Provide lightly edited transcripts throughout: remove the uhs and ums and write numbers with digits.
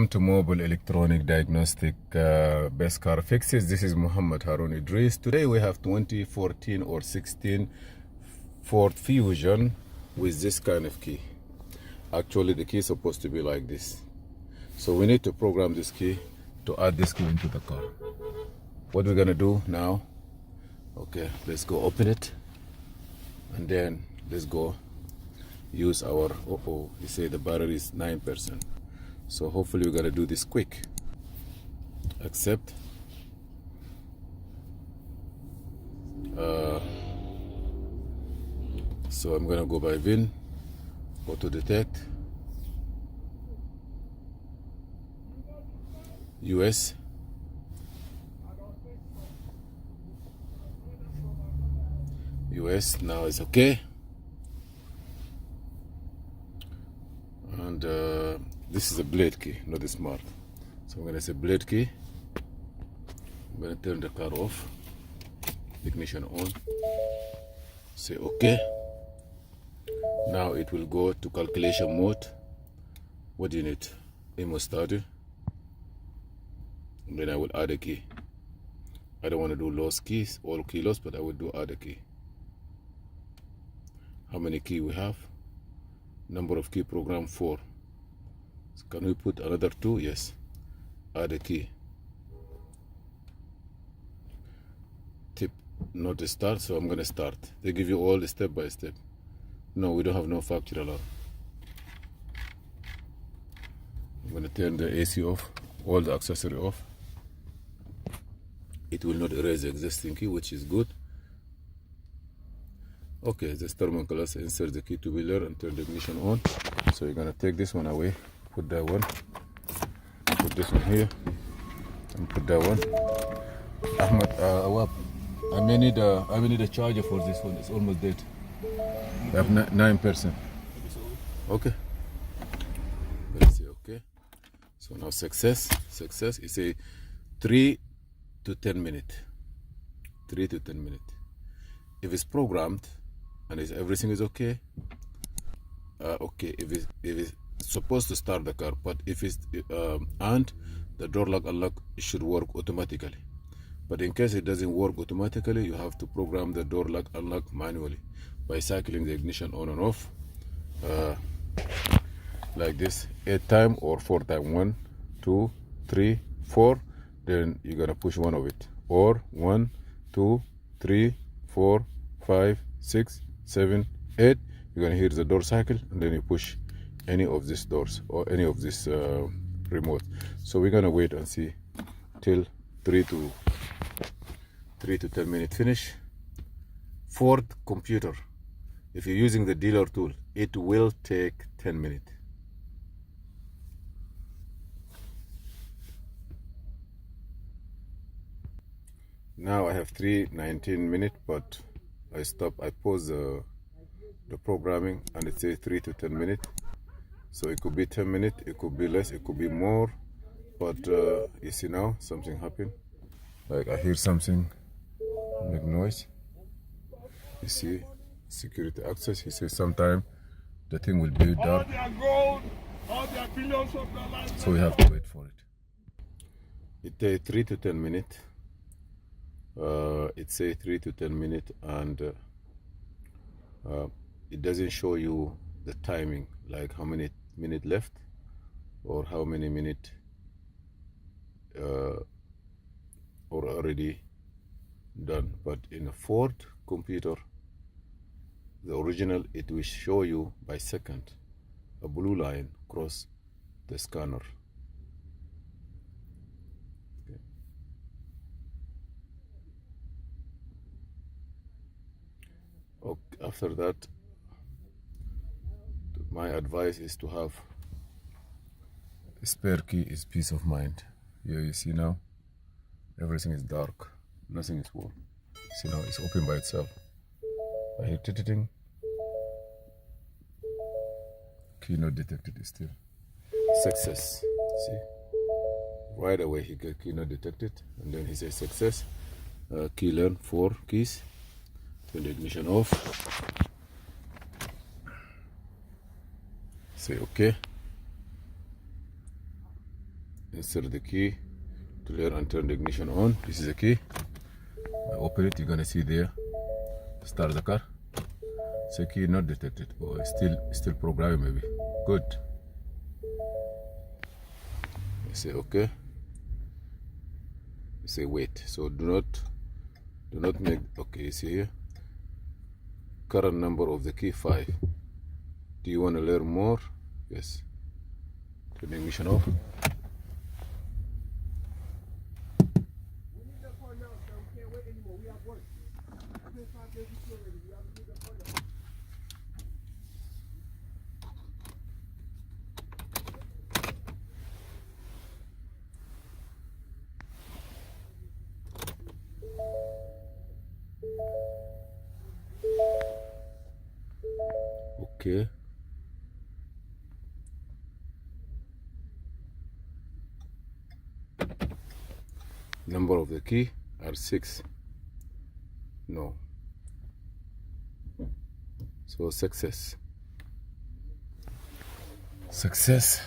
Welcome to Mobile Electronic Diagnostic Best Car Fixes. This is Muhammad Harun Idris. Today we have 2014 or 16 Ford Fusion with this kind of key. Actually the key is supposed to be like this. So we need to program this key to add this key into the car. What we're gonna do now, okay, let's go open it and then let's go use our, you say the battery is 9%. So hopefully we're gonna do this quick. Accept. So I'm gonna go by VIN, auto detect, US, now it's okay. And this is a blade key, not a smart. So I'm gonna say blade key. I'm gonna turn the car off, ignition on, say okay. Now it will go to calculation mode. What do you need? Imo starter. And then I will add a key. I don't want to do lost keys, all key lost, but I will do add a key. How many key we have? Number of key program 4. So can we put another 2? Yes. Add a key. Tip not to start, so I'm gonna start. They give you all step by step. No, we don't have no factory alarm. I'm gonna turn the AC off, all the accessory off. It will not erase the existing key, which is good. Okay, this thermoclass, insert the key to wheeler and turn the ignition on. So you're gonna take this one away, put that one, put this one here, and put that one. Ahmed, Awab, I may need a charger for this one. It's almost dead. I have 9%. Okay. Let's see. Okay. So now success. It's a 3 to 10 minutes. 3 to 10 minutes. If it's programmed and everything is okay, okay. If it's supposed to start the car, but if it's and the door lock unlock should work automatically. But in case it doesn't work automatically, you have to program the door lock unlock manually by cycling the ignition on and off, like this, 8 times or 4 times. 1, 2, 3, 4. Then you're gonna push one of it, or 1, 2, 3, 4, 5, 6, 7, 8. You're gonna hear the door cycle, and then you push any of these doors or any of this remote. So we're gonna wait and see till 3 to 10 minute finish. Ford computer, if you're using the dealer tool, it will take 10 minutes. Now I have 3:19 minutes, but I pause the programming, and it says 3 to 10 minutes. So it could be 10 minutes, it could be less, it could be more. But you see now something happened. Like I hear something make noise. You see security access. He says sometime the thing will be dark. So we have to wait for it. It takes 3 to 10 minutes. It says 3 to 10 minutes, and it doesn't show you the timing, like how many minutes left or how many minutes or already done. But in a Ford computer, the original, it will show you by second a blue line cross the scanner. Okay. Okay, after that, my advice is to have a spare key. Is peace of mind. Here you see now everything is dark, nothing is warm. See now it's open by itself. I hear titting. Key not detected still. Success. See, right away he got key not detected, and then he says success. Key learn 4 keys. Turn the ignition off. Say okay. insert the key to learn and turn the ignition on. This is the key. I open it, you're gonna see there, start the car. It's a key not detected. Oh, it's still programming maybe. Good. You say okay. You say wait. So do not make, okay, you see here, current number of the key 5. Do you want to learn more? Yes. Turn the ignition off. Okay. Number of the key are 6. No. So success. Success.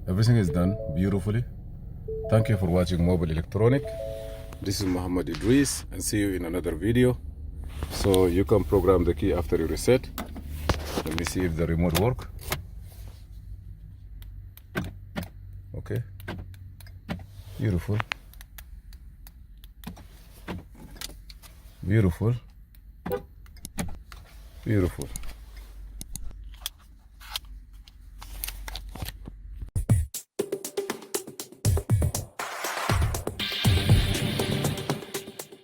Everything is done beautifully. Thank you for watching Mobile Electronic. This is Muhammad Idris, and see you in another video. So you can program the key after you reset. Let me see if the remote work. Okay. Beautiful. Beautiful. Beautiful.